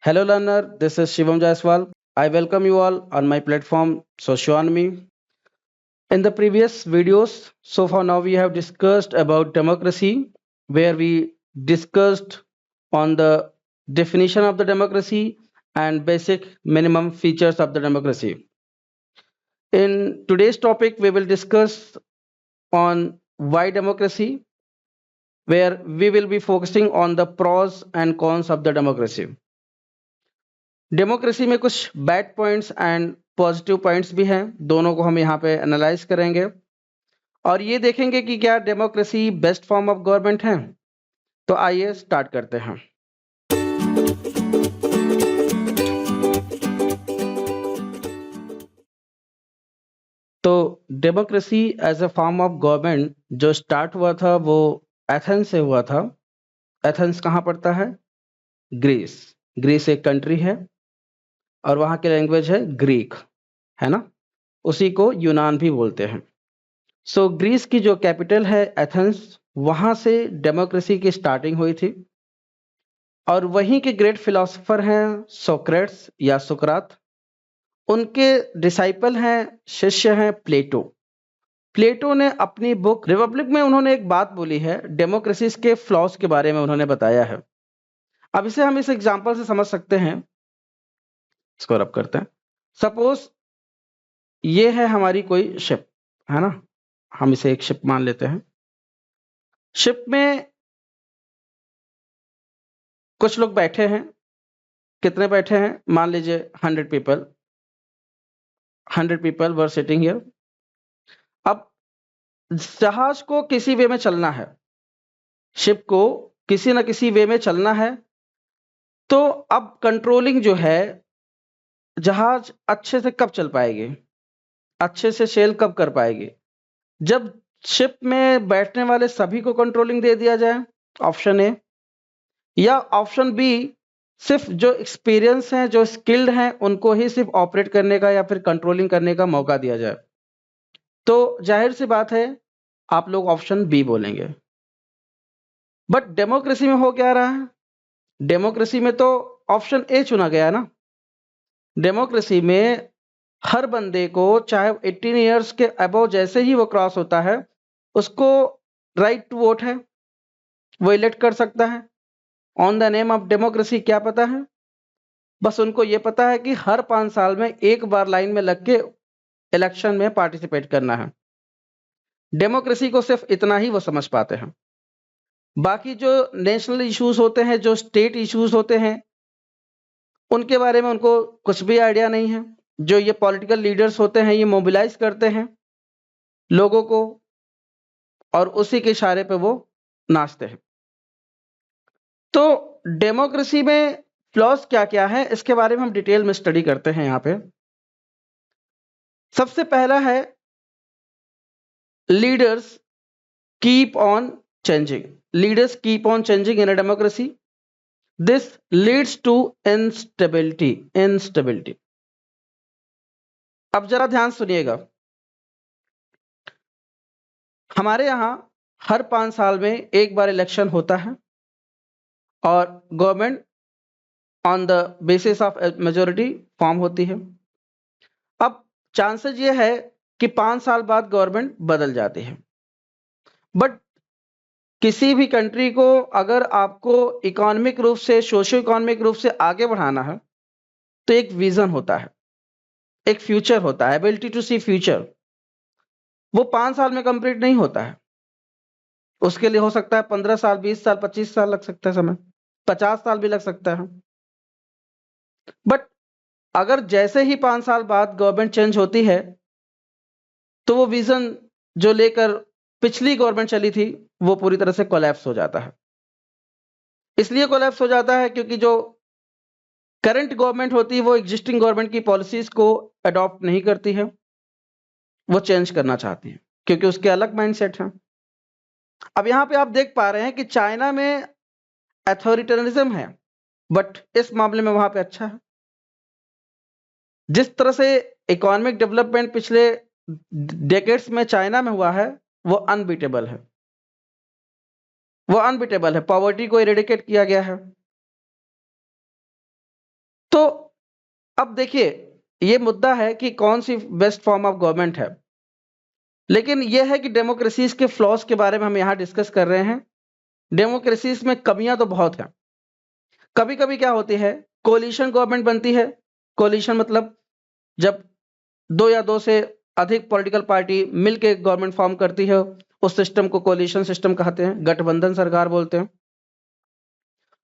Hello learner, this is Shivam Jaiswal. I welcome you all on my platform Socionomy. In the previous videos, so far now we have discussed about democracy, where we discussed on the definition of the democracy and basic minimum features of the democracy. In today's topic, we will discuss on why democracy, where we will be focusing on the pros and cons of the democracy. Democracy में कुछ bad points and positive points भी हैं, दोनों को हम यहाँ पे analyse करेंगे और ये देखेंगे कि क्या democracy best form of government है। तो आइए स्टार्ट करते हैं। तो democracy as a form of government जो स्टार्ट हुआ था वो एथेंस से हुआ था। एथेंस कहाँ पड़ता है? ग्रीस। ग्रीस एक कंट्री है और वहाँ की लैंग्वेज है ग्रीक, है ना। उसी को यूनान भी बोलते हैं। सो ग्रीस की जो कैपिटल है एथेंस, वहां से डेमोक्रेसी की स्टार्टिंग हुई थी और वहीं के ग्रेट फिलोसोफर हैं सोक्रेट्स या सुकरात। उनके डिसाइपल हैं, शिष्य हैं प्लेटो। प्लेटो ने अपनी बुक रिपब्लिक में उन्होंने एक बात बोली है, डेमोक्रेसी के फ्लॉज के बारे में उन्होंने बताया है। अब इसे हम इस एग्जांपल से समझ सकते हैं। इसको रब करते हैं। सपोज ये है हमारी कोई शिप, है ना। हम इसे एक शिप मान लेते हैं। शिप में कुछ लोग बैठे हैं। कितने बैठे हैं? मान लीजिए 100 people. 100 people were sitting here. अब जहाज को किसी वे में चलना है, शिप को किसी ना किसी वे में चलना है। तो अब कंट्रोलिंग जो है, जहाज अच्छे से कब चल पाएगी, अच्छे से सेल कब कर पाएगी? जब शिप में बैठने वाले सभी को कंट्रोलिंग दे दिया जाए, ऑप्शन ए। या ऑप्शन बी, सिर्फ जो एक्सपीरियंस हैं, जो स्किल्ड हैं, उनको ही सिर्फ ऑपरेट करने का या फिर कंट्रोलिंग करने का मौका दिया जाए। तो जाहिर सी बात है आप लोग ऑप्शन बी बोलेंगे। बट डेमोक्रेसी में हो क्या रहा है? डेमोक्रेसी में तो ऑप्शन ए चुना गया ना। डेमोक्रेसी में हर बंदे को, चाहे 18 इयर्स के अबव जैसे ही वो क्रॉस होता है, उसको राइट टू वोट है, वो इलेक्ट कर सकता है। On the name of democracy क्या पता है? बस उनको ये पता है कि हर 5 साल में एक बार लाइन में लग के इलेक्शन में पार्टिसिपेट करना है। डेमोक्रेसी को सिर्फ इतना ही वो समझ पाते हैं। बाकी जो नेशनल इश्यूज होते हैं, जो स्टेट इश्यूज होते हैं, उनके बारे में उनको कुछ भी आइडिया नहीं है। जो ये पॉलिटिकल लीडर्स होते हैं, ये मोबिलाइज करते हैं लोगों को और उसी के इशारे पे वो नाचते हैं। तो डेमोक्रेसी में फ्लॉज क्या क्या है, इसके बारे में हम डिटेल में स्टडी करते हैं। यहाँ पे सबसे पहला है leaders keep on changing. Leaders keep on changing in a democracy. This leads to instability. अब जरा ध्यान सुनिएगा। हमारे यहां हर 5 साल में एक बार इलेक्शन होता है और government on the basis of majority form होती है। अब चांसेस ये है कि 5 साल बाद गवर्नमेंट बदल जाती है। बट किसी भी कंट्री को अगर आपको इकोनॉमिक रूप से, सोशियो इकोनॉमिक रूप से आगे बढ़ाना है, तो एक विजन होता है, एक फ्यूचर होता है, एबिलिटी टू सी फ्यूचर। वो 5 साल में कंप्लीट नहीं होता है। उसके लिए हो सकता है 15 साल, 20 साल, 25 साल लग सकता है समय, 50 साल भी लग सकता है। बट अगर जैसे ही 5 साल बाद गवर्नमेंट चेंज होती है, तो वो विजन जो लेकर पिछली गवर्नमेंट चली थी, वो पूरी तरह से कोलैप्स हो जाता है। इसलिए कोलैप्स हो जाता है क्योंकि जो करंट गवर्नमेंट होती है, वो एग्जिस्टिंग गवर्नमेंट की पॉलिसीज को अडॉप्ट नहीं करती है, वो चेंज करना चाहती है क्योंकि उसके अलग माइंडसेट हैं। अब यहाँ पे आप देख पा रहे हैं कि चाइना में अथॉरिटेरिज्म है, बट इस मामले में वहां पे अच्छा है। जिस तरह से इकोनॉमिक डेवलपमेंट पिछले डेकेड्स में चाइना में हुआ है, वो अनबीटेबल है। वो अनबीटेबल है। पॉवर्टी को इरेडिकेट किया गया है। तो अब देखिए, ये मुद्दा है कि कौन सी बेस्ट फॉर्म ऑफ गवर्नमेंट है, लेकिन यह है कि डेमोक्रेसीज के फ्लॉज के बारे में हम यहाँ डिस्कस कर रहे हैं। डेमोक्रेसीज में कमियां तो बहुत हैं। कभी कभी क्या होती है, कोलिशन गवर्नमेंट बनती है। कोलिशन मतलब जब दो या दो से अधिक पॉलिटिकल पार्टी मिलकर गवर्नमेंट फॉर्म करती है, उस सिस्टम को कोलिशन सिस्टम कहते हैं, गठबंधन सरकार बोलते हैं।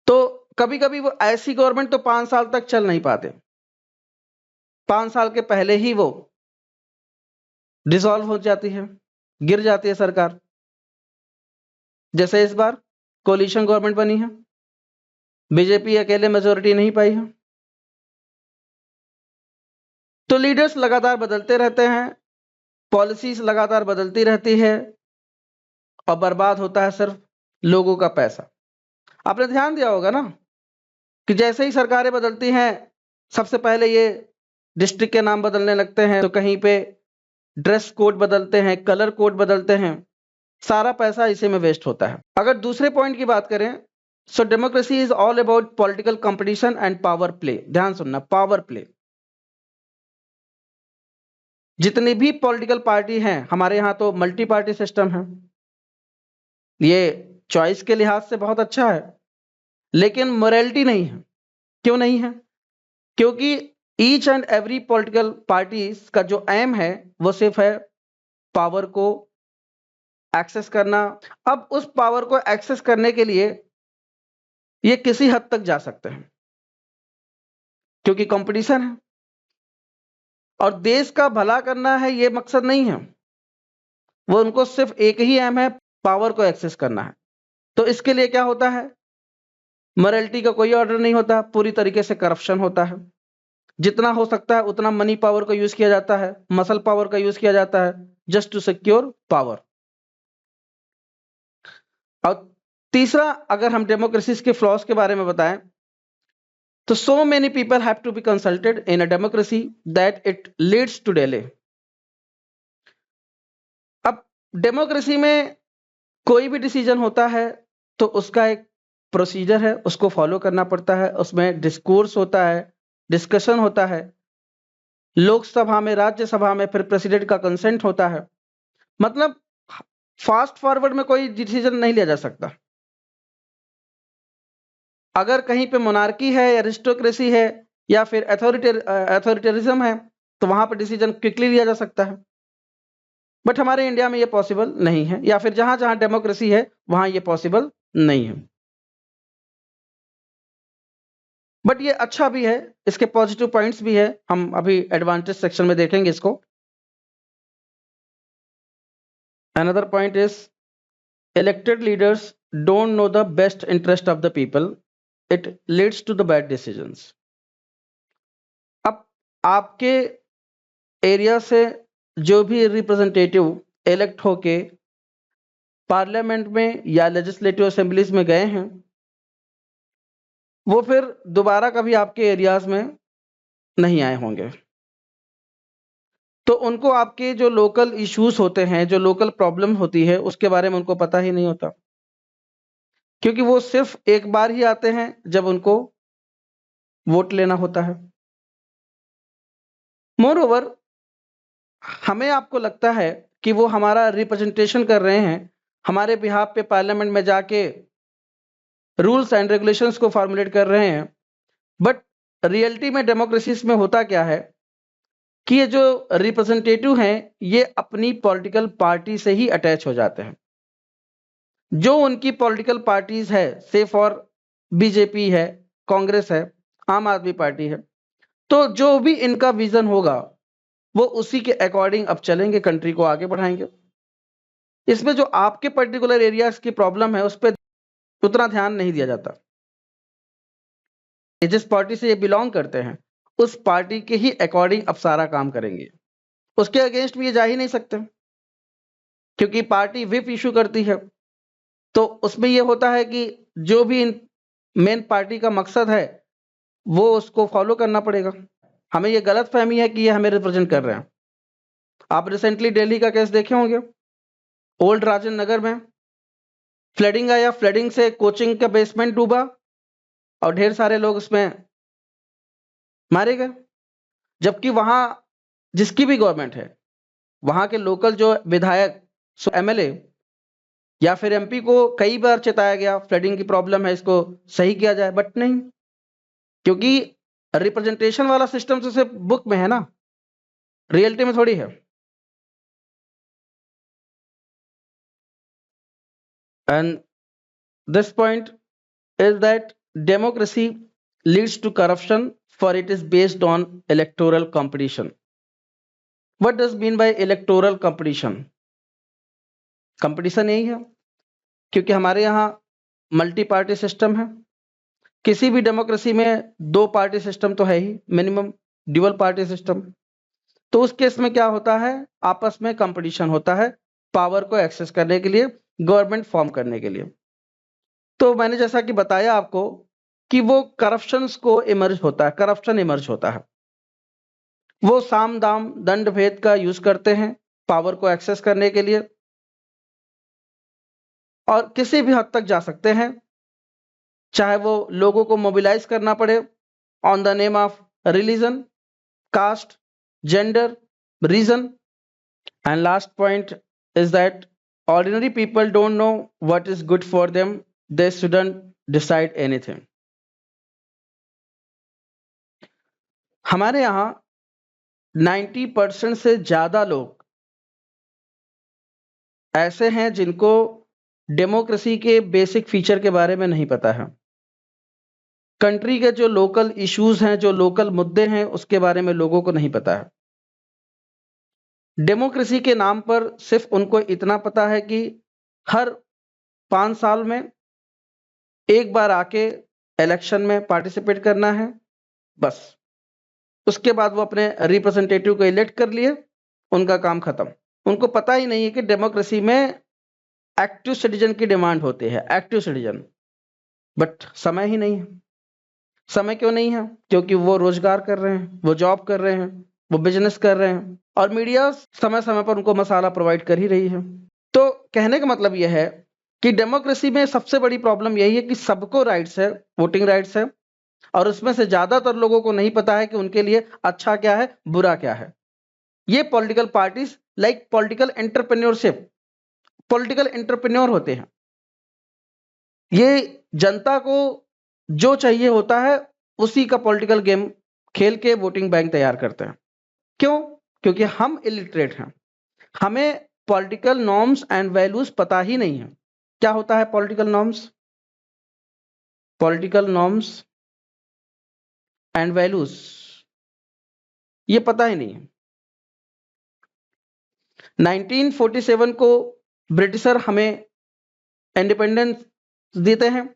तो कभी कभी वो ऐसी गवर्नमेंट तो 5 साल तक चल नहीं पाते, 5 साल के पहले ही वो डिसॉल्व हो जाती है, गिर जाती है सरकार। जैसे इस बार कोलिशन गवर्नमेंट बनी है, बीजेपी अकेले मेजोरिटी नहीं पाई है। तो लीडर्स लगातार बदलते रहते हैं, पॉलिसीज लगातार बदलती रहती है, और बर्बाद होता है सिर्फ लोगों का पैसा। आपने ध्यान दिया होगा ना कि जैसे ही सरकारें बदलती हैं, सबसे पहले ये डिस्ट्रिक्ट के नाम बदलने लगते हैं, तो कहीं पे ड्रेस कोड बदलते हैं, कलर कोड बदलते हैं, सारा पैसा इसी में वेस्ट होता है। अगर दूसरे पॉइंट की बात करें, so democracy is all about political competition and power play. ध्यान सुनना, पावर प्ले। जितनी भी पॉलिटिकल पार्टी हैं, हमारे यहाँ तो मल्टी पार्टी सिस्टम है, ये चॉइस के लिहाज से बहुत अच्छा है, लेकिन मोरालिटी नहीं है। क्यों नहीं है? क्योंकि each and every political parties का जो एम है वो सिर्फ है पावर को एक्सेस करना। अब उस पावर को एक्सेस करने के लिए ये किसी हद तक जा सकते हैं, क्योंकि कंपटीशन है और देश का भला करना है, ये मकसद नहीं है। वो उनको सिर्फ एक ही एम है, पावर को एक्सेस करना है। तो इसके लिए क्या होता है, मोरालिटी का कोई ऑर्डर नहीं होता, पूरी तरीके से करप्शन होता है। जितना हो सकता है उतना मनी पावर का यूज किया जाता है, मसल पावर का यूज किया जाता है, जस्ट टू सिक्योर पावर। और तीसरा, अगर हम डेमोक्रेसी के फ्लॉज के बारे में बताएं, तो so many people have to be consulted in a democracy that it leads to delay. अब डेमोक्रेसी में कोई भी डिसीजन होता है तो उसका एक प्रोसीजर है, उसको फॉलो करना पड़ता है, उसमें डिस्कोर्स होता है, डिस्कशन होता है, लोकसभा में, राज्यसभा में, फिर प्रेसिडेंट का कंसेंट होता है। मतलब फास्ट फॉरवर्ड में कोई डिसीजन नहीं लिया जा सकता। अगर कहीं पे मोनार्की है, एरिस्टोक्रेसी है, या फिर अथॉरिटेरिज्म है, तो वहां पर डिसीजन क्विकली लिया जा सकता है। बट हमारे इंडिया में ये पॉसिबल नहीं है, या फिर जहां जहां डेमोक्रेसी है वहां ये पॉसिबल नहीं है। बट ये अच्छा भी है, इसके पॉजिटिव पॉइंट्स भी है, हम अभी एडवांटेज सेक्शन में देखेंगे इसको। Another point is elected leaders don't know the best interest of the people. It leads to the bad decisions. अब आपके एरिया से जो भी रिप्रेजेंटेटिव इलेक्ट होके पार्लियामेंट में या लेजिस्लेटिव असेंबलीज में गए हैं, वो फिर दोबारा कभी आपके एरियाज में नहीं आए होंगे। तो उनको आपके जो लोकल इश्यूज होते हैं, जो लोकल प्रॉब्लम होती है, उसके बारे में उनको पता ही नहीं होता, क्योंकि वो सिर्फ एक बार ही आते हैं जब उनको वोट लेना होता है। मोर ओवर, हमें आपको लगता है कि वो हमारा रिप्रेजेंटेशन कर रहे हैं, हमारे बिहाफ पे पार्लियामेंट में जाके रूल्स एंड रेगुलेशंस को फॉर्मुलेट कर रहे हैं, बट रियलिटी में डेमोक्रेसी में होता क्या है कि ये जो रिप्रेजेंटेटिव हैं, ये अपनी पॉलिटिकल पार्टी से ही अटैच हो जाते हैं। जो उनकी पॉलिटिकल पार्टीज है, से फॉर बीजेपी है, कांग्रेस है, आम आदमी पार्टी है, तो जो भी इनका विजन होगा वो उसी के अकॉर्डिंग अब चलेंगे, कंट्री को आगे बढ़ाएंगे। इसमें जो आपके पर्टिकुलर एरियाज की प्रॉब्लम है उस पर उतना ध्यान नहीं दिया जाता। जिस पार्टी से ये बिलोंग करते हैं उस पार्टी के ही अकॉर्डिंग अब सारा काम करेंगे, उसके अगेंस्ट भी ये जा ही नहीं सकते, क्योंकि पार्टी व्हिप इशू करती है। तो उसमें ये होता है कि जो भी इन मेन पार्टी का मकसद है वो उसको फॉलो करना पड़ेगा। हमें ये गलत फहमी है कि ये हमें रिप्रेजेंट कर रहे हैं। आप रिसेंटली दिल्ली का केस देखे होंगे, ओल्ड राजेंद्र नगर में फ्लडिंग आया, फ्लडिंग से कोचिंग का बेसमेंट डूबा और ढेर सारे लोग उसमें मारे गए। जबकि वहां जिसकी भी गवर्नमेंट है, वहां के लोकल जो विधायक, एमएलए या फिर एमपी को कई बार चेताया गया फ्लडिंग की प्रॉब्लम है, इसको सही किया जाए, बट नहीं, क्योंकि रिप्रेजेंटेशन वाला सिस्टम तो सिर्फ बुक में है ना, रियलिटी में थोड़ी है। And this point is that democracy leads to corruption for it is based on electoral competition. What does mean by electoral competition? Competition यही है, क्योंकि हमारे यहाँ मल्टी पार्टी सिस्टम है। किसी भी डेमोक्रेसी में 2 पार्टी सिस्टम तो है ही, मिनिमम ड्यूअल पार्टी सिस्टम। तो उस केस में क्या होता है, आपस में कंपटीशन होता है पावर को एक्सेस करने के लिए, गवर्नमेंट फॉर्म करने के लिए। तो मैंने जैसा कि बताया आपको कि वो करप्शंस को इमर्ज होता है, करप्शन इमर्ज होता है। वो साम दाम दंड भेद का यूज करते हैं पावर को एक्सेस करने के लिए, और किसी भी हद तक जा सकते हैं, चाहे वो लोगों को मोबिलाइज करना पड़े on the name of religion, caste, gender, region. And last point is that ordinary people don't know what is good for them, they shouldn't decide anything. हमारे यहाँ 90% से ज्यादा लोग ऐसे हैं जिनको डेमोक्रेसी के बेसिक फीचर के बारे में नहीं पता है, कंट्री के जो लोकल इश्यूज हैं, जो लोकल मुद्दे हैं, उसके बारे में लोगों को नहीं पता है। डेमोक्रेसी के नाम पर सिर्फ उनको इतना पता है कि हर 5 साल में एक बार आके इलेक्शन में पार्टिसिपेट करना है, बस। उसके बाद वो अपने रिप्रेजेंटेटिव को इलेक्ट कर लिए, उनका काम खत्म। उनको पता ही नहीं है कि डेमोक्रेसी में एक्टिव सिटीजन की डिमांड होती है, एक्टिव सिटीजन। बट समय ही नहीं है। समय क्यों नहीं है? क्योंकि वो रोजगार कर रहे हैं, वो जॉब कर रहे हैं, वो बिजनेस कर रहे हैं, और मीडिया समय समय पर उनको मसाला प्रोवाइड कर ही रही है। तो कहने का मतलब यह है कि डेमोक्रेसी में सबसे बड़ी प्रॉब्लम यही है कि सबको राइट्स है, वोटिंग राइट्स है, और उसमें से ज्यादातर लोगों को नहीं पता है कि उनके लिए अच्छा क्या है, बुरा क्या है। ये political parties like political entrepreneurship, political entrepreneur होते हैं। ये जनता को जो चाहिए होता है उसी का पॉलिटिकल गेम खेल के वोटिंग बैंक तैयार करते हैं। क्यों? क्योंकि हम इलिटरेट हैं, हमें पॉलिटिकल नॉर्म्स एंड वैल्यूज पता ही नहीं है। क्या होता है political norms? Political norms and values ये पता ही नहीं है। 1947 को ब्रिटिशर हमें इंडिपेंडेंस देते हैं,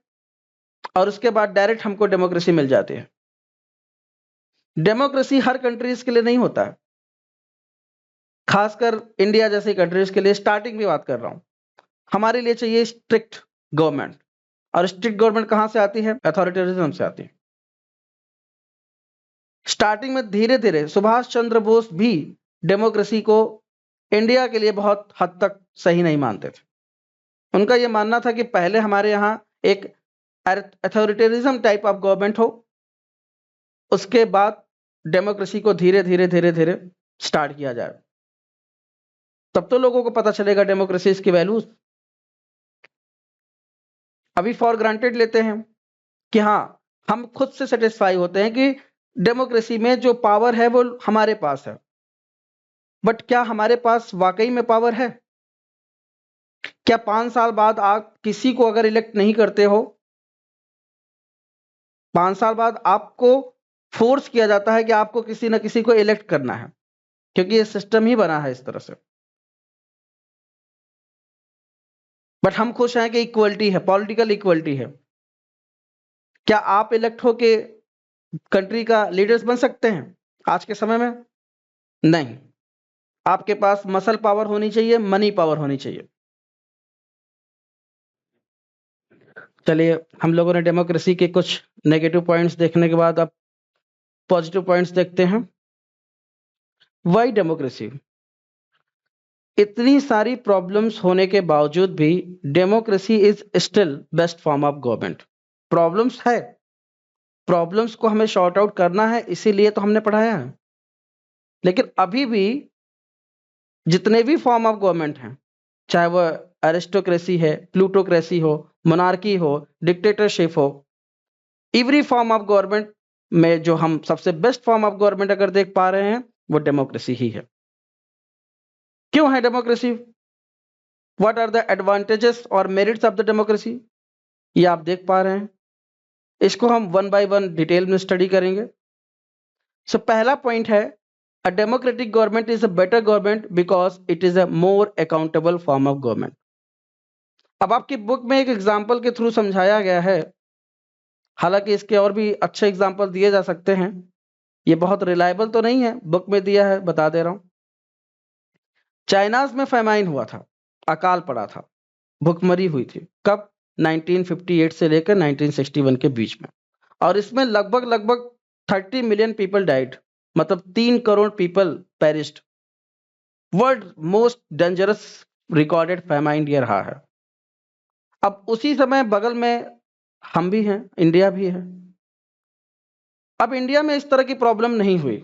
और उसके बाद डायरेक्ट हमको डेमोक्रेसी मिल जाती है। डेमोक्रेसी हर कंट्रीज के लिए नहीं होता है, खासकर इंडिया जैसी कंट्रीज के लिए। स्टार्टिंग में बात कर रहा हूं, हमारे लिए चाहिए स्ट्रिक्ट गवर्नमेंट, और स्ट्रिक्ट गवर्नमेंट कहां से आती है? अथॉरिटेरिज्म से आती है। स्टार्टिंग में धीरे धीरे सुभाष चंद्र बोस भी डेमोक्रेसी को इंडिया के लिए बहुत हद तक सही नहीं मानते थे। उनका यह मानना था कि पहले हमारे यहाँ एक अथॉरिटेरिज्म टाइप ऑफ गवर्नमेंट हो, उसके बाद डेमोक्रेसी को धीरे धीरे धीरे धीरे स्टार्ट किया जाए, तब तो लोगों को पता चलेगा डेमोक्रेसी की वैल्यूज। अभी फॉर ग्रांटेड लेते हैं कि हाँ, हम खुद से सेटिस्फाई होते हैं कि डेमोक्रेसी में जो पावर है वो हमारे पास है, बट क्या हमारे पास वाकई में पावर है? क्या 5 साल बाद आप किसी को अगर इलेक्ट नहीं करते हो, 5 साल बाद आपको फोर्स किया जाता है कि आपको किसी न किसी को इलेक्ट करना है, क्योंकि ये सिस्टम ही बना है इस तरह से। बट हम खुश हैं कि इक्वलिटी है, पॉलिटिकल इक्वलिटी है। क्या आप इलेक्ट होके कंट्री का लीडर्स बन सकते हैं आज के समय में? नहीं। आपके पास मसल पावर होनी चाहिए, मनी पावर होनी चाहिए। चलिए, हम लोगों ने डेमोक्रेसी के कुछ नेगेटिव पॉइंट्स देखने के बाद अब पॉजिटिव पॉइंट्स देखते हैं। Y democracy? इतनी सारी प्रॉब्लम्स होने के बावजूद भी democracy is still best form of government. Problems है, प्रॉब्लम्स को हमें सॉर्ट आउट करना है, इसीलिए तो हमने पढ़ाया है। लेकिन अभी भी जितने भी फॉर्म ऑफ गवर्नमेंट हैं, चाहे वह एरिस्टोक्रेसी है, प्लूटोक्रेसी हो, मोनार्की हो, डिक्टेटरशिप हो, एवरी फॉर्म ऑफ गवर्नमेंट में जो हम सबसे बेस्ट फॉर्म ऑफ गवर्नमेंट अगर देख पा रहे हैं वो डेमोक्रेसी ही है। क्यों है democracy? What are the advantages और मेरिट्स ऑफ द डेमोक्रेसी? ये आप देख पा रहे हैं। इसको हम वन बाय वन डिटेल में स्टडी करेंगे। सो पहला पॉइंट है, a democratic government is a better government because it is a more accountable form of government. अब आपकी बुक में एक एग्जाम्पल के थ्रू समझाया गया है, हालांकि इसके और भी अच्छे एग्जाम्पल दिए जा सकते हैं। ये बहुत रिलायबल तो नहीं है, बुक में दिया है, बता दे रहा हूं। चाइनाज में फेमाइन हुआ था, अकाल पड़ा था, भुखमरी हुई थी। कब? 1958 से लेकर 1961 के बीच में। और इसमें लगभग 30 मिलियन पीपल डाइड, मतलब 3 crore people perished. World most dangerous recorded famine ये रहा है। अब उसी समय बगल में हम भी हैं, इंडिया भी है। अब इंडिया में इस तरह की प्रॉब्लम नहीं हुई,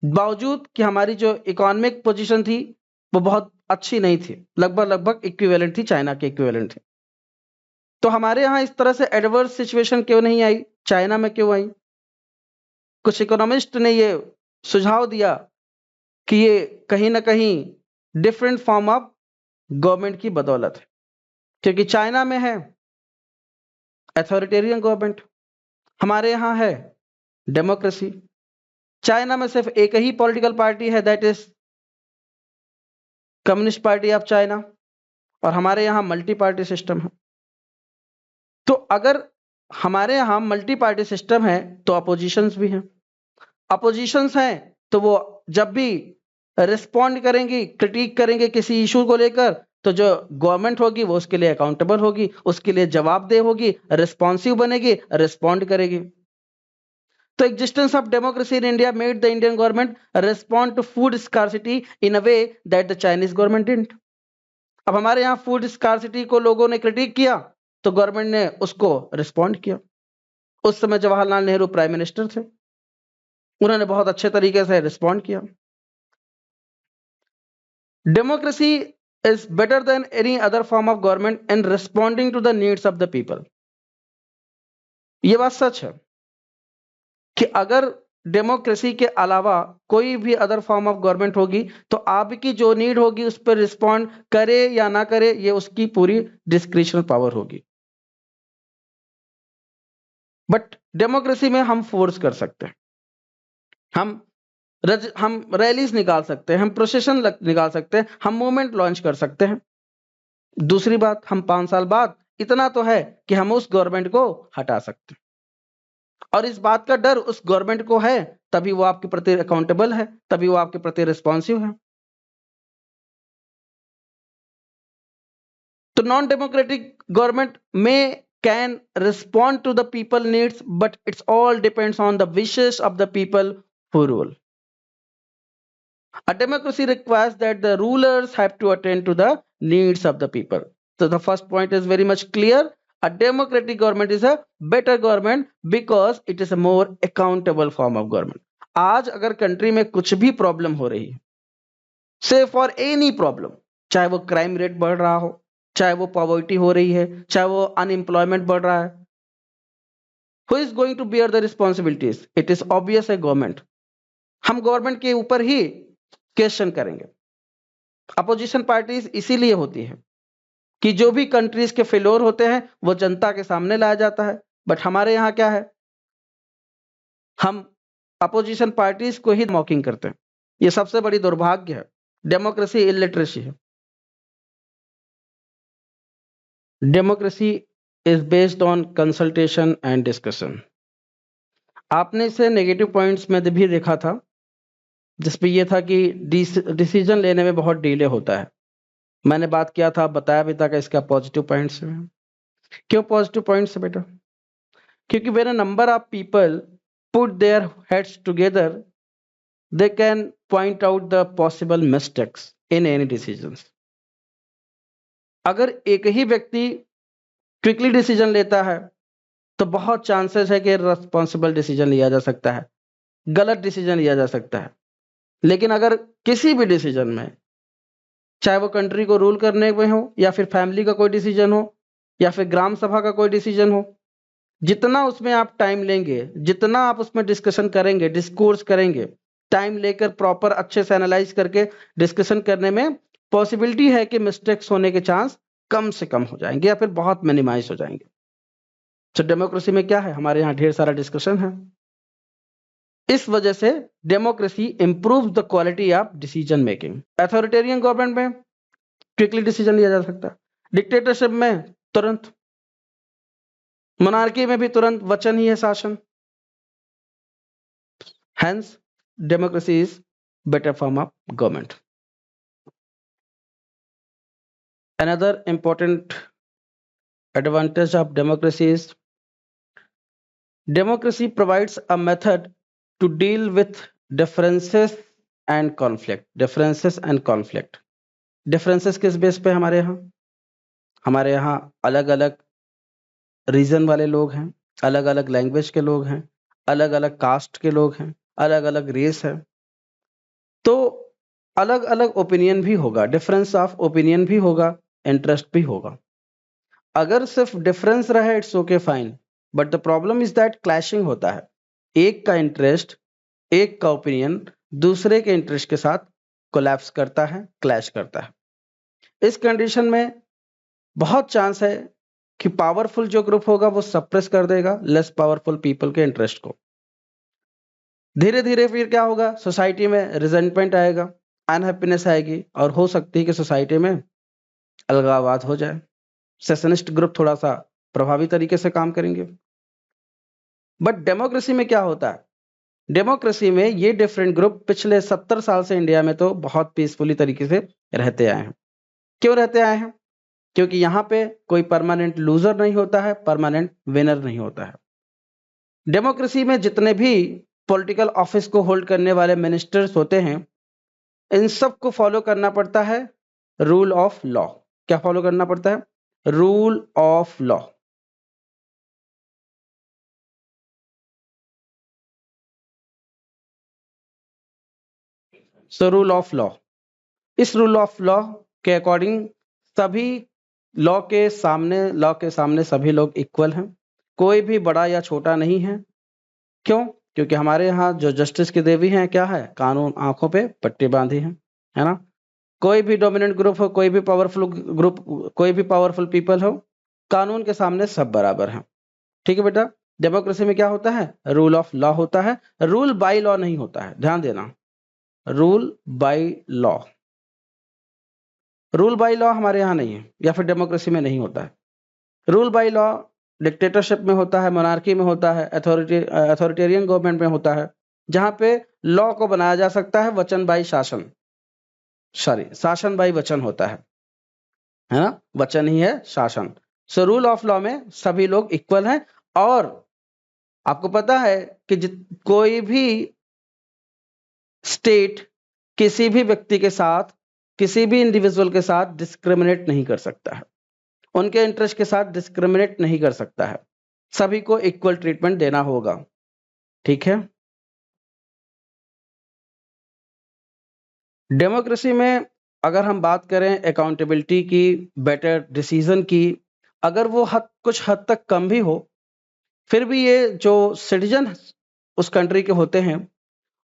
बावजूद कि हमारी जो इकोनॉमिक पोजीशन थी वो बहुत अच्छी नहीं थी, लगभग इक्विवेलेंट थी, चाइना के इक्विवेलेंट थी। तो हमारे यहाँ इस तरह से एडवर्स सिचुएशन क्यों नहीं आई, चाइना में क्यों आई? कुछ इकोनॉमिस्ट ने ये सुझाव दिया कि ये कहीं ना कहीं डिफरेंट फॉर्म ऑफ गवर्नमेंट की बदौलत है, क्योंकि चाइना में है अथॉरिटेरियन गवर्नमेंट, हमारे यहाँ है डेमोक्रेसी। चाइना में सिर्फ एक ही पॉलिटिकल पार्टी है, that is communist party of China, और हमारे यहाँ मल्टी पार्टी सिस्टम है। तो अगर हमारे यहाँ मल्टी पार्टी सिस्टम है तो अपोजिशंस भी हैं। अपोजिशंस हैं तो वो जब भी रिस्पॉन्ड करेंगी, क्रिटिक करेंगे किसी इशू को लेकर, तो जो गवर्नमेंट होगी वो उसके लिए अकाउंटेबल होगी, उसके लिए जवाबदेह होगी, रिस्पॉन्सिव बनेगी, रिस्पॉन्ड करेगी। तो existence of democracy in India made the Indian government respond to food scarcity in a way that the Chinese government didn't. अब हमारे यहाँ फूड स्कार्सिटी को लोगों ने क्रिटिक किया तो गवर्नमेंट ने उसको रिस्पॉन्ड किया। उस समय जवाहरलाल नेहरू प्राइम मिनिस्टर थे, उन्होंने बहुत अच्छे तरीके से रिस्पॉन्ड किया। Democracy is better than any other form of government in responding to the needs of the people. ये बात सच है कि अगर डेमोक्रेसी के अलावा कोई भी अदर फॉर्म ऑफ गवर्नमेंट होगी तो आपकी जो नीड होगी उस पर रिस्पॉन्ड करे या ना करे, ये उसकी पूरी डिस्क्रिशनल पावर होगी। बट डेमोक्रेसी में हम फोर्स कर सकते हैं, हम रैलीज निकाल सकते हैं, हम प्रोसेशन निकाल सकते हैं, हम मूवमेंट लॉन्च कर सकते हैं। दूसरी बात, हम 5 साल बाद इतना तो है कि हम उस गवर्नमेंट को हटा सकते हैं, और इस बात का डर उस गवर्नमेंट को है, तभी वो आपके प्रति अकाउंटेबल है, तभी वो आपके प्रति रिस्पॉन्सिव है। तो नॉन डेमोक्रेटिक गवर्नमेंट में can respond to the people needs, but it's all depends on the wishes of the people who rule. A democracy requires that the rulers have to attend to the needs of the people. So the first point is very much clear. A democratic government is a better government because it is a more accountable form of government. आज अगर country में कुछ भी problem हो रही है, से for any problem, चाहे वो क्राइम रेट बढ़ रहा हो, चाहे वो पॉवर्टी हो रही है, चाहे वो अनएम्प्लॉयमेंट बढ़ रहा है, who is going to bear the responsibilities? It is obvious है गवर्नमेंट। हम गवर्नमेंट के ऊपर ही क्वेश्चन करेंगे। अपोजिशन पार्टीज इसीलिए होती है कि जो भी कंट्रीज के फेलोर होते हैं वो जनता के सामने लाया जाता है। बट हमारे यहाँ क्या है, हम अपोजिशन पार्टीज को ही मॉकिंग करते हैं। ये सबसे बड़ी दुर्भाग्य है, डेमोक्रेसी इलिटरेसी है। Democracy is based on consultation and discussion. आपने इसे नेगेटिव पॉइंट्स में भी देखा था, जिसपे ये था कि डिसीजन लेने में बहुत डिले होता है। मैंने बात किया था, बताया भी था कि इसका पॉजिटिव पॉइंट्स है। क्यों पॉजिटिव पॉइंट्स है बेटा? क्योंकि when a number of people put their heads together they can point out the possible mistakes in any decisions. अगर एक ही व्यक्ति क्विकली डिसीजन लेता है तो बहुत चांसेस है कि रिस्पॉन्सिबल डिसीजन लिया जा सकता है, गलत डिसीजन लिया जा सकता है। लेकिन अगर किसी भी डिसीजन में, चाहे वो कंट्री को रूल करने में हो या फिर फैमिली का कोई डिसीजन हो या फिर ग्राम सभा का कोई डिसीजन हो, जितना उसमें आप टाइम लेंगे, जितना आप उसमें डिस्कशन करेंगे, डिस्कोर्स करेंगे, टाइम लेकर प्रॉपर अच्छे से एनालाइज करके डिस्कशन करने में पॉसिबिलिटी है कि मिस्टेक्स होने के चांस कम से कम हो जाएंगे या फिर बहुत मिनिमाइज हो जाएंगे। तो डेमोक्रेसी में क्या है, हमारे यहाँ ढेर सारा डिस्कशन है। इस वजह से democracy improve the quality of decision making. Authoritarian government में क्विकली डिसीजन लिया जा सकता है, डिक्टेटरशिप में तुरंत, मोनार्की में भी तुरंत वचन ही है शासन। Hence, democracy is better form of government. Another important advantage of democracy is democracy provides a method to deal with differences and conflict. Differences and conflict. Differences किस बेस पे हमारे यहाँ? हमारे यहाँ अलग अलग रीजन वाले लोग हैं, अलग अलग लैंग्वेज के लोग हैं, अलग अलग कास्ट के लोग हैं, अलग अलग रेस है, तो अलग अलग ओपिनियन भी होगा, डिफरेंस ऑफ ओपिनियन भी होगा, इंटरेस्ट भी होगा। अगर सिर्फ डिफरेंस रहे it's okay fine, but the problem is that clashing होता है। एक का इंटरेस्ट, एक का ओपिनियन दूसरे के इंटरेस्ट के साथ कोलैप्स करता है, क्लैश करता है। इस कंडीशन में बहुत चांस है कि पावरफुल जो ग्रुप होगा वो सप्रेस कर देगा लेस पावरफुल पीपल के इंटरेस्ट को। धीरे धीरे फिर क्या होगा, सोसाइटी में रिजेंटमेंट आएगा, अनहैप्पीनेस आएगी और हो सकती है कि सोसाइटी में अलगाववाद हो जाए, सेशनिस्ट ग्रुप थोड़ा सा प्रभावी तरीके से काम करेंगे। बट डेमोक्रेसी में क्या होता है, डेमोक्रेसी में ये डिफरेंट ग्रुप पिछले 70 साल से इंडिया में तो बहुत पीसफुली तरीके से रहते आए हैं। क्यों रहते आए हैं? क्योंकि यहाँ पे कोई परमानेंट लूजर नहीं होता है, परमानेंट विनर नहीं होता है। डेमोक्रेसी में जितने भी पॉलिटिकल ऑफिस को होल्ड करने वाले मिनिस्टर्स होते हैं, इन सब को फॉलो करना पड़ता है रूल ऑफ लॉ। क्या फॉलो करना पड़ता है? Rule of law. So rule of law, इस रूल ऑफ लॉ के अकॉर्डिंग सभी लॉ के सामने सभी लोग इक्वल हैं, कोई भी बड़ा या छोटा नहीं है। क्यों? क्योंकि हमारे यहाँ जो जस्टिस की देवी हैं क्या है, कानून आंखों पे पट्टी बांधी है ना। कोई भी डोमिनेंट ग्रुप हो, कोई भी पावरफुल ग्रुप, कोई भी पावरफुल पीपल हो, कानून के सामने सब बराबर हैं। ठीक है बेटा, डेमोक्रेसी में क्या होता है? रूल ऑफ लॉ होता है, रूल बाय लॉ नहीं होता है, ध्यान देना, rule by law. Rule by law हमारे यहाँ नहीं है या फिर डेमोक्रेसी में नहीं होता है। रूल बाय लॉ डिक्टेटरशिप में होता है, मोनार्की में होता है, अथॉरिटेरियन गवर्नमेंट में होता है, जहां पे लॉ को बनाया जा सकता है वचन बाई शासन, शासन बाई वचन होता है ना, वचन ही है शासन। सो रूल ऑफ लॉ में सभी लोग इक्वल हैं। और आपको पता है कि कोई भी स्टेट किसी भी व्यक्ति के साथ, किसी भी इंडिविजुअल के साथ डिस्क्रिमिनेट नहीं कर सकता है, उनके इंटरेस्ट के साथ डिस्क्रिमिनेट नहीं कर सकता है, सभी को इक्वल ट्रीटमेंट देना होगा। ठीक है, डेमोक्रेसी में अगर हम बात करें अकाउंटेबिलिटी की, बेटर डिसीजन की, अगर वो कुछ हद तक कम भी हो, फिर भी ये जो सिटीजन उस कंट्री के होते हैं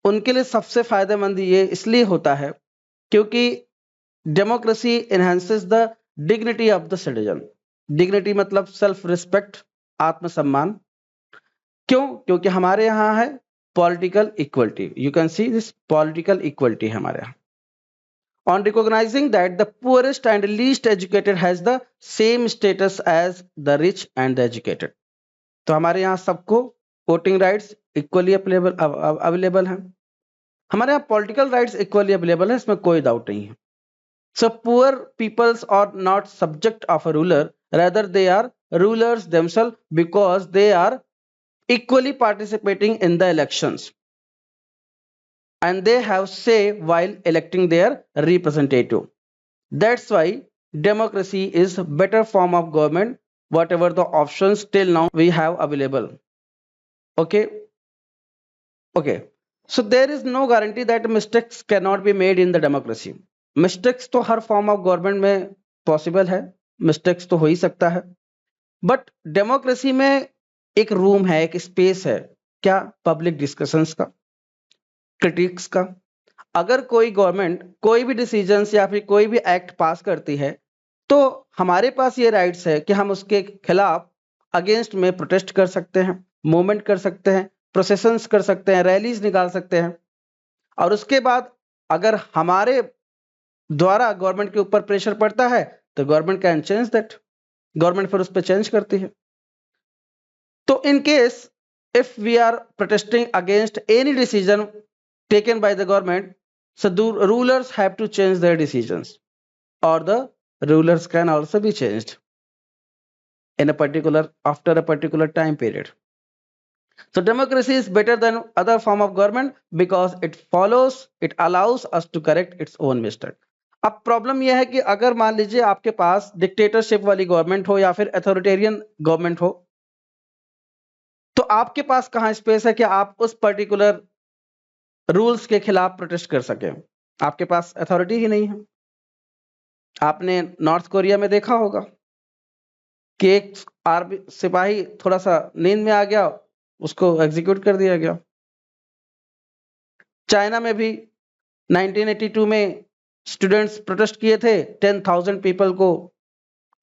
उनके लिए सबसे फायदेमंद ये इसलिए होता है क्योंकि democracy enhances the dignity of the citizen. Dignity मतलब सेल्फ रिस्पेक्ट, आत्मसम्मान। क्यों? क्योंकि हमारे यहाँ है political equality, you can see this, political equality हमारे यहाँ। On recognizing that the poorest and least educated has the same status as the rich and the educated, तो हमारे यहाँ सबको वोटिंग राइट्स इक्वली अवेलेबल हैं, हमारे यहाँ पॉलिटिकल राइट्स इक्वली अवेलेबल है, इसमें कोई डाउट नहीं है। So poor peoples are not subject of a ruler, rather they are rulers themselves because they are equally participating in the elections and they have say while electing their representative. That's why democracy is a better form of government whatever the options till now we have available. Okay. So there is no guarantee that mistakes cannot be made in the democracy. Mistakes तो हर form of government में possible है, mistakes तो हो ही सकता है, but democracy में एक room है, एक स्पेस है, क्या? पब्लिक डिस्कशंस का, क्रिटिक्स का। अगर कोई गवर्नमेंट कोई भी डिसीजंस या फिर कोई भी एक्ट पास करती है, तो हमारे पास ये राइट्स है कि हम उसके खिलाफ अगेंस्ट में प्रोटेस्ट कर सकते हैं, मूवमेंट कर सकते हैं, प्रोसेशंस कर सकते हैं, रैलीज निकाल सकते हैं, और उसके बाद अगर हमारे द्वारा गवर्नमेंट के ऊपर प्रेशर पड़ता है तो government can change that, government फिर उस पर चेंज करती है। तो in case if we are protesting against any decision taken by the government, so the rulers have to change their decisions, or the rulers can also be changed in a particular after a particular time period. So democracy is better than other form of government because it allows us to correct its own mistake. अब problem यह है कि अगर मान लीजिए आपके पास dictatorship वाली government हो या फिर अथॉरिटेरियन गवर्नमेंट हो, तो आपके पास कहां स्पेस है कि आप उस पर्टिकुलर रूल्स के खिलाफ प्रोटेस्ट कर सके? आपके पास अथॉरिटी ही नहीं है। आपने नॉर्थ कोरिया में देखा होगा कि एक आर्मी सिपाही थोड़ा सा नींद में आ गया, उसको एग्जीक्यूट कर दिया गया। चाइना में भी 1982 में स्टूडेंट्स प्रोटेस्ट किए थे, 10,000 पीपल को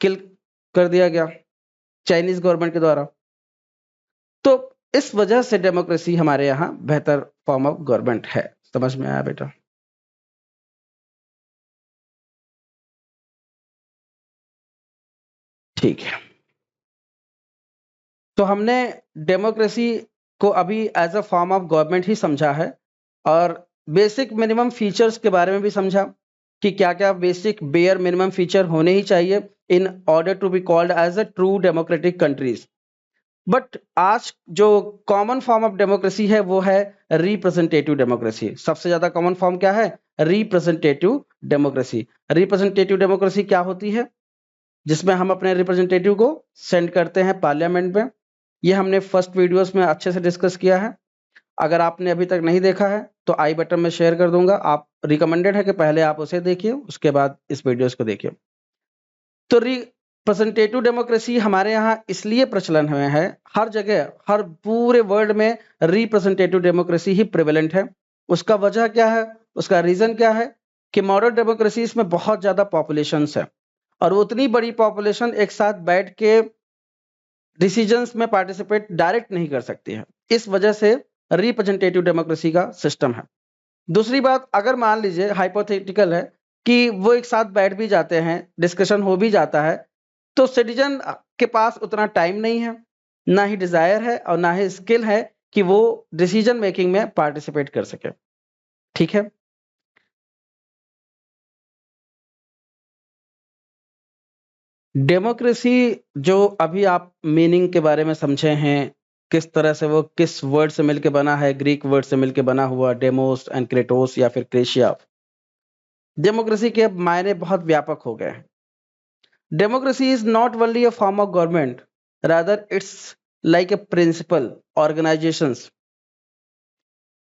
किल कर दिया गया चाइनीज गवर्नमेंट के द्वारा। तो इस वजह से डेमोक्रेसी हमारे यहाँ बेहतर फॉर्म ऑफ गवर्नमेंट है। समझ में आया बेटा? ठीक है, तो हमने डेमोक्रेसी को अभी as a form of government ही समझा है, और बेसिक मिनिमम फीचर्स के बारे में भी समझा कि क्या क्या बेसिक बेयर मिनिमम फीचर होने ही चाहिए in order to be called as a true democratic countries. But आज जो कॉमन फॉर्म ऑफ डेमोक्रेसी है वो है रिप्रेजेंटेटिव डेमोक्रेसी। सबसे ज्यादा कॉमन फॉर्म क्या है? Representative democracy. रिप्रेजेंटेटिव डेमोक्रेसी क्या होती है? जिसमें हम अपने रिप्रेजेंटेटिव को सेंड करते हैं पार्लियामेंट में। ये हमने फर्स्ट वीडियोस में अच्छे से डिस्कस किया है। अगर आपने अभी तक नहीं देखा है तो आई बटन में शेयर कर दूंगा, आप रिकमेंडेड है कि पहले आप उसे देखिए, उसके बाद इस वीडियोस को देखिए। तो रिप्रेजेंटेटिव डेमोक्रेसी हमारे यहाँ इसलिए प्रचलन में है, हर जगह हर पूरे वर्ल्ड में रिप्रेजेंटेटिव डेमोक्रेसी ही प्रिवेलेंट है। उसका वजह क्या है? उसका रीजन क्या है कि मॉडर्न डेमोक्रेसीज में बहुत ज्यादा पॉपुलेशन है, और उतनी बड़ी पॉपुलेशन एक साथ बैठ के डिसीजंस में पार्टिसिपेट डायरेक्ट नहीं कर सकती है। इस वजह से रिप्रेजेंटेटिव डेमोक्रेसी का सिस्टम है। दूसरी बात, अगर मान लीजिए हाइपोथेटिकल है कि वो एक साथ बैठ भी जाते हैं, डिस्कशन हो भी जाता है, तो सिटीजन के पास उतना टाइम नहीं है, ना ही डिजायर है और ना ही स्किल है कि वो डिसीजन मेकिंग में पार्टिसिपेट कर सके। ठीक है, डेमोक्रेसी जो अभी आप मीनिंग के बारे में समझे हैं, किस तरह से वो किस वर्ड से मिलके बना है, ग्रीक वर्ड से मिलके बना हुआ, डेमोस एंड क्रेटोस या फिर क्रेशिया। डेमोक्रेसी के मायने बहुत व्यापक हो गए हैं। Democracy is not only a form of government, rather it's like a principle organizations.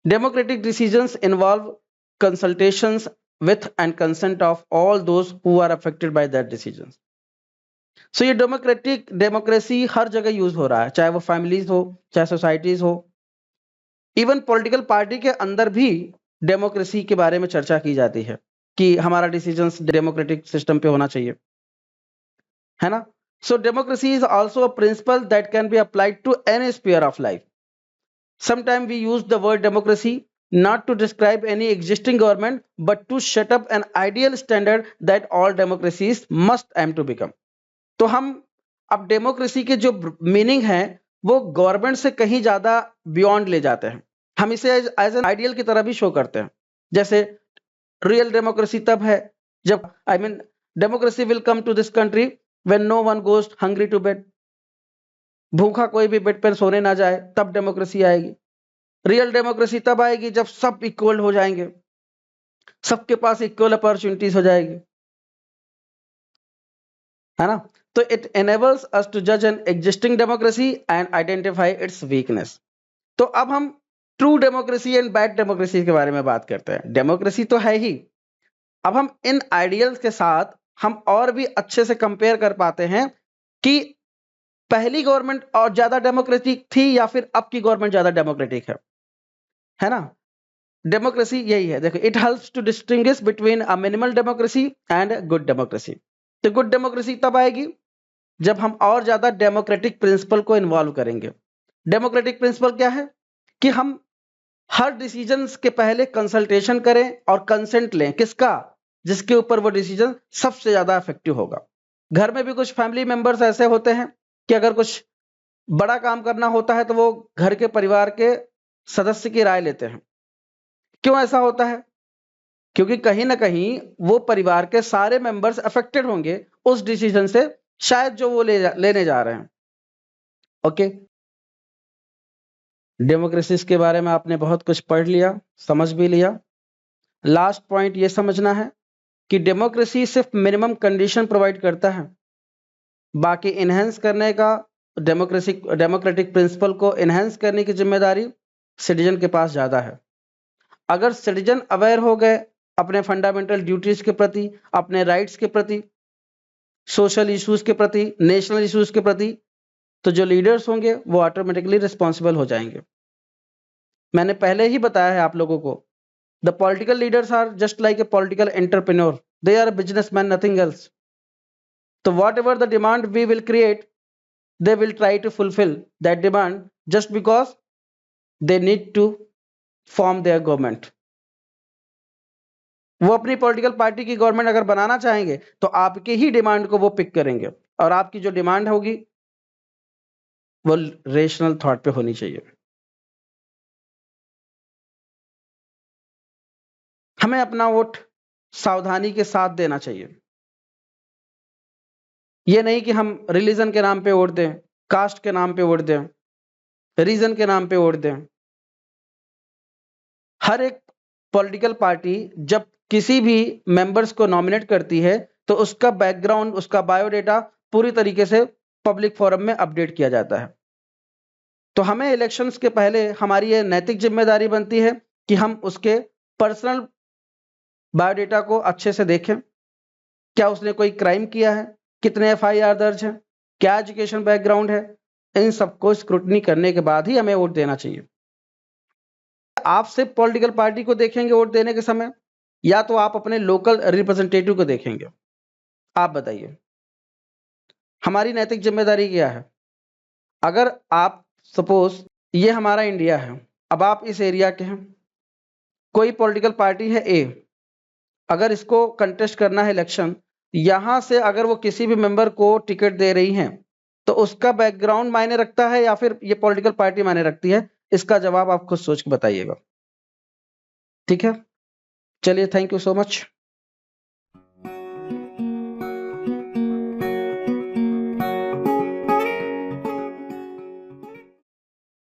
Democratic decisions involve consultations with and consent of all those who are affected by that decisions. So ये democracy हर जगह use हो रहा है, चाहे वो families हो, चाहे societies हो, इवन पॉलिटिकल पार्टी के अंदर भी डेमोक्रेसी के बारे में चर्चा की जाती है कि हमारा डिसीजंस डेमोक्रेटिक सिस्टम पे होना चाहिए, है ना? So democracy is also a principle that can be applied to any sphere of life. Sometimes we use the word democracy not to describe any existing government, but to set up an ideal standard that all democracies must aim to become. तो हम अब democracy के जो meaning है वो government से कहीं ज्यादा बियॉन्ड ले जाते हैं। हम इसे एज एन आइडियल की तरह भी शो करते हैं। जैसे रियल डेमोक्रेसी तब है जब democracy will come to this country when no one goes hungry to bed. भूखा कोई भी बेड पर सोने ना जाए, तब डेमोक्रेसी आएगी। रियल डेमोक्रेसी तब आएगी जब सब इक्वल हो जाएंगे, सबके पास इक्वल अपॉर्चुनिटीज हो जाएगी। है ना? तो it enables us to judge an existing democracy and identify its weakness. तो अब हम true democracy and bad democracy के बारे में बात करते हैं। डेमोक्रेसी तो है ही, अब हम इन आइडियल्स के साथ हम और भी अच्छे से कंपेयर कर पाते हैं कि पहली गवर्नमेंट और ज्यादा डेमोक्रेटिक थी या फिर अब की गवर्नमेंट ज्यादा डेमोक्रेटिक है ना? डेमोक्रेसी यही है, देखो, it helps to distinguish between a minimal democracy and good democracy. तो गुड डेमोक्रेसी तब आएगी जब हम और ज्यादा डेमोक्रेटिक प्रिंसिपल को इन्वॉल्व करेंगे। डेमोक्रेटिक प्रिंसिपल क्या है कि हम हर डिसीजन के पहले कंसल्टेशन करें और कंसेंट लें, किसका? जिसके ऊपर वो डिसीजन सबसे ज्यादा इफेक्टिव होगा। घर में भी कुछ फैमिली मेंबर्स ऐसे होते हैं कि अगर कुछ बड़ा काम करना होता है तो वो घर के परिवार के सदस्य की राय लेते हैं। क्यों ऐसा होता है? क्योंकि कहीं ना कहीं वो परिवार के सारे मेंबर्स अफेक्टेड होंगे उस डिसीजन से, शायद जो वो लेने जा रहे हैं। ओके, डेमोक्रेसी के बारे में आपने बहुत कुछ पढ़ लिया, समझ भी लिया। लास्ट पॉइंट ये समझना है कि डेमोक्रेसी सिर्फ मिनिमम कंडीशन प्रोवाइड करता है, बाकी इनहेंस करने का, डेमोक्रेटिक प्रिंसिपल को इनहेंस करने की जिम्मेदारी सिटीजन के पास ज्यादा है। अगर सिटीजन अवेयर हो गए अपने फंडामेंटल ड्यूटीज के प्रति, अपने राइट्स के प्रति, सोशल इश्यूज के प्रति, नेशनल इश्यूज के प्रति, तो जो लीडर्स होंगे वो ऑटोमेटिकली रिस्पॉन्सिबल हो जाएंगे। मैंने पहले ही बताया है आप लोगों को, the political leaders are just like a political entrepreneur, they are businessman, nothing else. तो whatever the demand we will create, they will try to fulfill that demand just because they need to form their government. वो अपनी political party की government अगर बनाना चाहेंगे तो आपके ही demand को वो पिक करेंगे, और आपकी जो डिमांड होगी वो रेशनल थॉट पे होनी चाहिए। हमें अपना वोट सावधानी के साथ देना चाहिए। ये नहीं कि हम रिलीजन के नाम पे वोट दें, कास्ट के नाम पे वोट दें, रीजन के नाम पे वोट दें। हर एक पॉलिटिकल पार्टी जब किसी भी मेंबर्स को नॉमिनेट करती है तो उसका बैकग्राउंड, उसका बायोडेटा पूरी तरीके से पब्लिक फोरम में अपडेट किया जाता है। तो हमें इलेक्शंस के पहले हमारी ये नैतिक जिम्मेदारी बनती है कि हम उसके पर्सनल बायोडेटा को अच्छे से देखें। क्या उसने कोई क्राइम किया है, कितने FIR दर्ज हैं, क्या एजुकेशन बैकग्राउंड है, इन सबको स्क्रूटनी करने के बाद ही हमें वोट देना चाहिए। आप सिर्फ पॉलिटिकल पार्टी को देखेंगे वोट देने के समय, या तो आप अपने लोकल रिप्रेजेंटेटिव को देखेंगे? आप बताइए, हमारी नैतिक जिम्मेदारी क्या है? अगर आप सपोज ये हमारा इंडिया है, अब आप इस एरिया के हैं, कोई पॉलिटिकल पार्टी है ए, अगर इसको कंटेस्ट करना है इलेक्शन, यहां से अगर वो किसी भी मेंबर को टिकट दे रही हैं तो उसका बैकग्राउंड मायने रखता है या फिर ये पॉलिटिकल पार्टी मायने रखती है? इसका जवाब आप खुद सोच के बताइएगा। ठीक है, चलिए, थैंक यू सो मच।